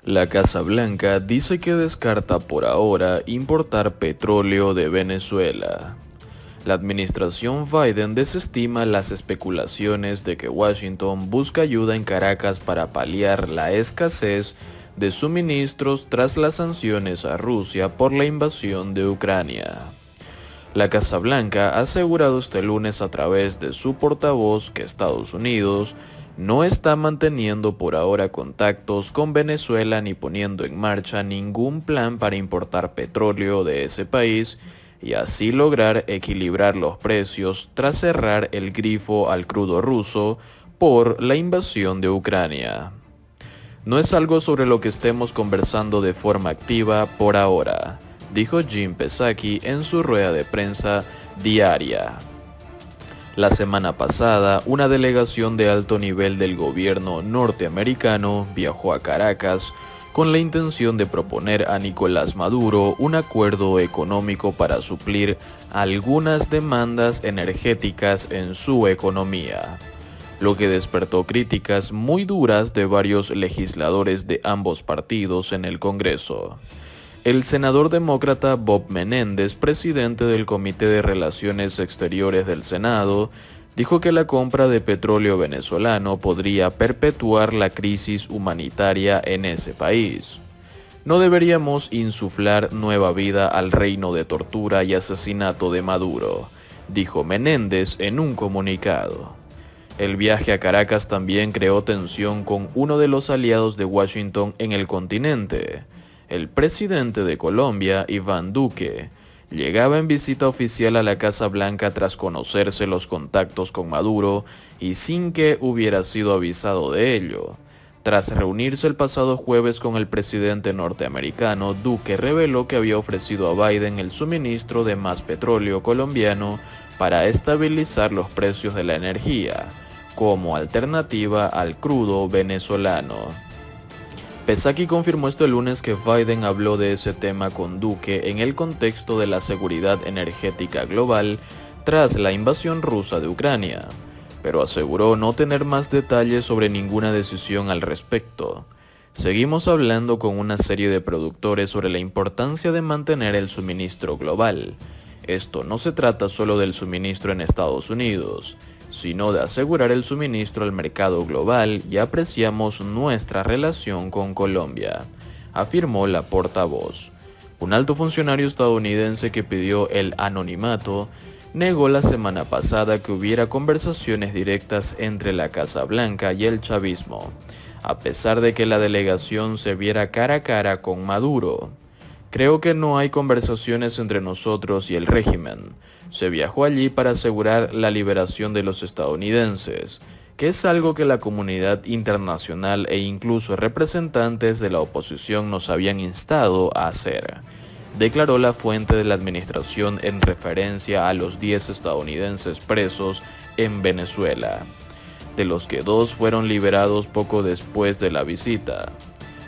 La Casa Blanca dice que descarta por ahora importar petróleo de Venezuela. La administración Biden desestima las especulaciones de que Washington busca ayuda en Caracas para paliar la escasez de suministros tras las sanciones a Rusia por la invasión de Ucrania. La Casa Blanca ha asegurado este lunes a través de su portavoz que Estados Unidos no está manteniendo por ahora contactos con Venezuela ni poniendo en marcha ningún plan para importar petróleo de ese país y así lograr equilibrar los precios tras cerrar el grifo al crudo ruso por la invasión de Ucrania. No es algo sobre lo que estemos conversando de forma activa por ahora, dijo Jen Psaki en su rueda de prensa diaria. La semana pasada, una delegación de alto nivel del gobierno norteamericano viajó a Caracas con la intención de proponer a Nicolás Maduro un acuerdo económico para suplir algunas demandas energéticas en su economía, lo que despertó críticas muy duras de varios legisladores de ambos partidos en el Congreso. El senador demócrata Bob Menéndez, presidente del Comité de Relaciones Exteriores del Senado, dijo que la compra de petróleo venezolano podría perpetuar la crisis humanitaria en ese país. No deberíamos insuflar nueva vida al reino de tortura y asesinato de Maduro, dijo Menéndez en un comunicado. El viaje a Caracas también creó tensión con uno de los aliados de Washington en el continente. El presidente de Colombia, Iván Duque, llegaba en visita oficial a la Casa Blanca tras conocerse los contactos con Maduro y sin que hubiera sido avisado de ello. Tras reunirse el pasado jueves con el presidente norteamericano, Duque reveló que había ofrecido a Biden el suministro de más petróleo colombiano para estabilizar los precios de la energía, como alternativa al crudo venezolano. Psaki confirmó este lunes que Biden habló de ese tema con Duque en el contexto de la seguridad energética global tras la invasión rusa de Ucrania, pero aseguró no tener más detalles sobre ninguna decisión al respecto. Seguimos hablando con una serie de productores sobre la importancia de mantener el suministro global. Esto no se trata solo del suministro en Estados Unidos, sino de asegurar el suministro al mercado global y apreciamos nuestra relación con Colombia, afirmó la portavoz. Un alto funcionario estadounidense que pidió el anonimato negó la semana pasada que hubiera conversaciones directas entre la Casa Blanca y el chavismo, a pesar de que la delegación se viera cara a cara con Maduro. Creo que no hay conversaciones entre nosotros y el régimen. Se viajó allí para asegurar la liberación de los estadounidenses, que es algo que la comunidad internacional e incluso representantes de la oposición nos habían instado a hacer, declaró la fuente de la administración en referencia a los 10 estadounidenses presos en Venezuela, de los que 2 fueron liberados poco después de la visita.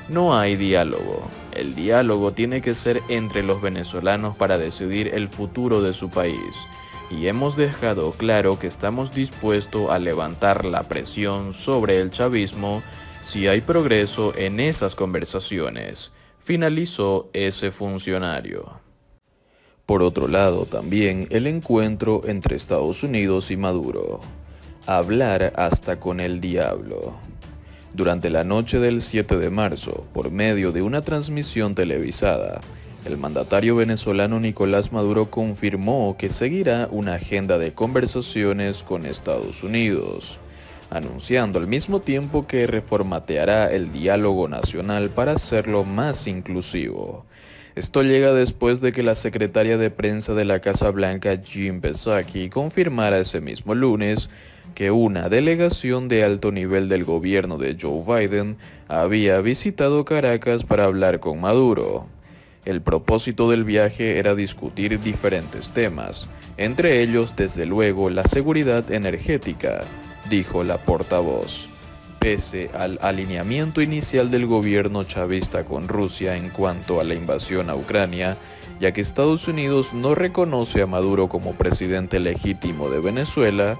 No hay diálogo. El diálogo tiene que ser entre los venezolanos para decidir el futuro de su país, y hemos dejado claro que estamos dispuestos a levantar la presión sobre el chavismo si hay progreso en esas conversaciones, finalizó ese funcionario. Por otro lado, también el encuentro entre Estados Unidos y Maduro. Hablar hasta con el diablo. Durante la noche del 7 de marzo, por medio de una transmisión televisada, el mandatario venezolano Nicolás Maduro confirmó que seguirá una agenda de conversaciones con Estados Unidos, anunciando al mismo tiempo que reformateará el diálogo nacional para hacerlo más inclusivo. Esto llega después de que la secretaria de prensa de la Casa Blanca, Jen Psaki, confirmara ese mismo lunes que una delegación de alto nivel del gobierno de Joe Biden había visitado Caracas para hablar con Maduro. El propósito del viaje era discutir diferentes temas, entre ellos, desde luego, la seguridad energética, dijo la portavoz. Pese al alineamiento inicial del gobierno chavista con Rusia en cuanto a la invasión a Ucrania, ya que Estados Unidos no reconoce a Maduro como presidente legítimo de Venezuela,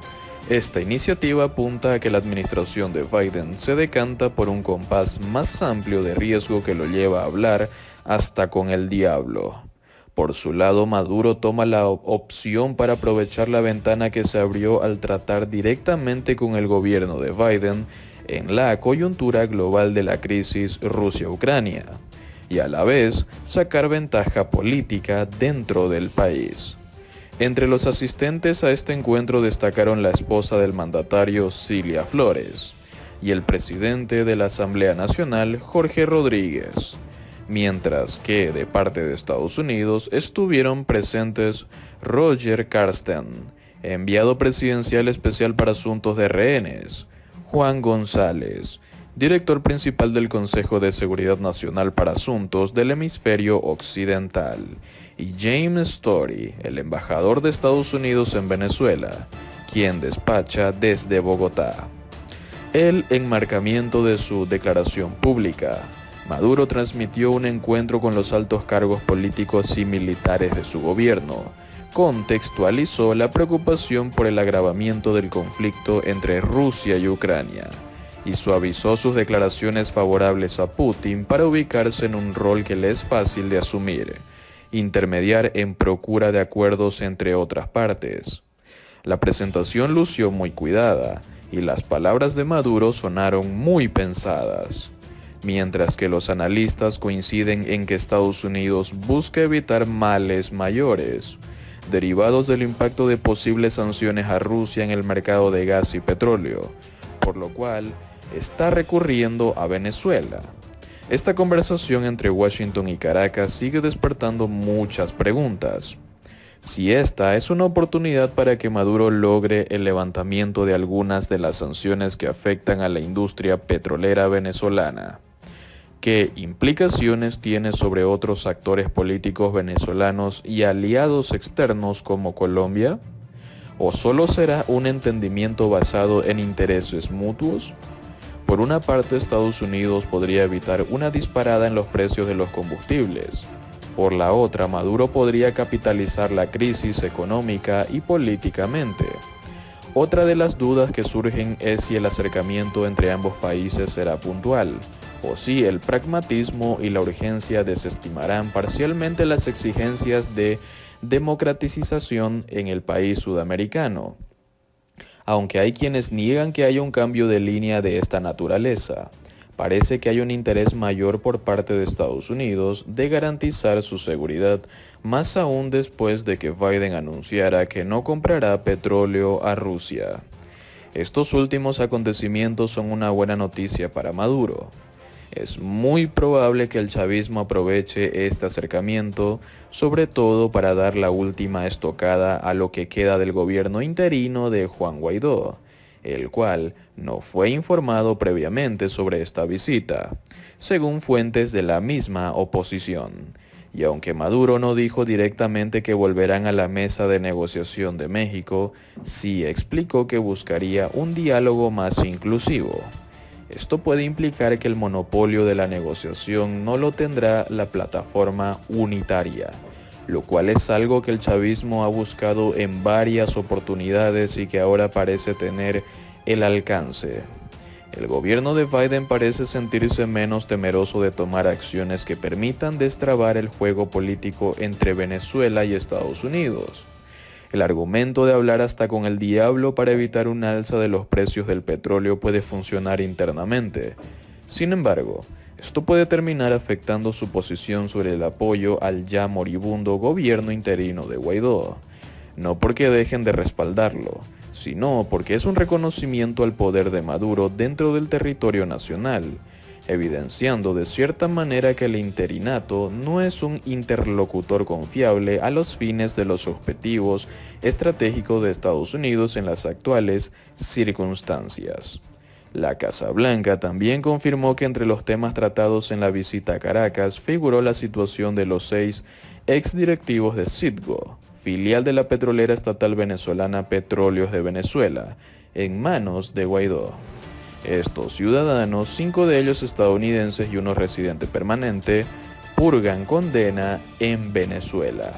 Esta iniciativa apunta a que la administración de Biden se decanta por un compás más amplio de riesgo que lo lleva a hablar hasta con el diablo. Por su lado, Maduro toma la opción para aprovechar la ventana que se abrió al tratar directamente con el gobierno de Biden en la coyuntura global de la crisis Rusia-Ucrania, y a la vez sacar ventaja política dentro del país. Entre los asistentes a este encuentro destacaron la esposa del mandatario, Cilia Flores, y el presidente de la Asamblea Nacional, Jorge Rodríguez, mientras que de parte de Estados Unidos estuvieron presentes Roger Carsten, enviado presidencial especial para asuntos de rehenes, Juan González, director principal del Consejo de Seguridad Nacional para Asuntos del Hemisferio Occidental, y James Story, el embajador de Estados Unidos en Venezuela, quien despacha desde Bogotá. El enmarcamiento de su declaración pública, Maduro transmitió un encuentro con los altos cargos políticos y militares de su gobierno. Contextualizó la preocupación por el agravamiento del conflicto entre Rusia y Ucrania y suavizó sus declaraciones favorables a Putin para ubicarse en un rol que le es fácil de asumir: intermediar en procura de acuerdos entre otras partes. La presentación lució muy cuidada y las palabras de Maduro sonaron muy pensadas. Mientras que los analistas coinciden en que Estados Unidos busca evitar males mayores, derivados del impacto de posibles sanciones a Rusia en el mercado de gas y petróleo, por lo cual está recurriendo a Venezuela. Esta conversación entre Washington y Caracas sigue despertando muchas preguntas. Si esta es una oportunidad para que Maduro logre el levantamiento de algunas de las sanciones que afectan a la industria petrolera venezolana, ¿qué implicaciones tiene sobre otros actores políticos venezolanos y aliados externos como Colombia? ¿O solo será un entendimiento basado en intereses mutuos? Por una parte, Estados Unidos podría evitar una disparada en los precios de los combustibles. Por la otra, Maduro podría capitalizar la crisis económica y políticamente. Otra de las dudas que surgen es si el acercamiento entre ambos países será puntual, o si el pragmatismo y la urgencia desestimarán parcialmente las exigencias de democratización en el país sudamericano. Aunque hay quienes niegan que haya un cambio de línea de esta naturaleza, parece que hay un interés mayor por parte de Estados Unidos de garantizar su seguridad, más aún después de que Biden anunciara que no comprará petróleo a Rusia. Estos últimos acontecimientos son una buena noticia para Maduro. Es muy probable que el chavismo aproveche este acercamiento, sobre todo para dar la última estocada a lo que queda del gobierno interino de Juan Guaidó, el cual no fue informado previamente sobre esta visita, según fuentes de la misma oposición. Y aunque Maduro no dijo directamente que volverán a la mesa de negociación de México, sí explicó que buscaría un diálogo más inclusivo. Esto puede implicar que el monopolio de la negociación no lo tendrá la plataforma unitaria, lo cual es algo que el chavismo ha buscado en varias oportunidades y que ahora parece tener el alcance. El gobierno de Biden parece sentirse menos temeroso de tomar acciones que permitan destrabar el juego político entre Venezuela y Estados Unidos. El argumento de hablar hasta con el diablo para evitar un alza de los precios del petróleo puede funcionar internamente. Sin embargo, esto puede terminar afectando su posición sobre el apoyo al ya moribundo gobierno interino de Guaidó. No porque dejen de respaldarlo, sino porque es un reconocimiento al poder de Maduro dentro del territorio nacional, evidenciando de cierta manera que el interinato no es un interlocutor confiable a los fines de los objetivos estratégicos de Estados Unidos en las actuales circunstancias. La Casa Blanca también confirmó que entre los temas tratados en la visita a Caracas figuró la situación de los 6 exdirectivos de Citgo, filial de la petrolera estatal venezolana Petróleos de Venezuela, en manos de Guaidó. Estos ciudadanos, 5 de ellos estadounidenses y uno residente permanente, purgan condena en Venezuela.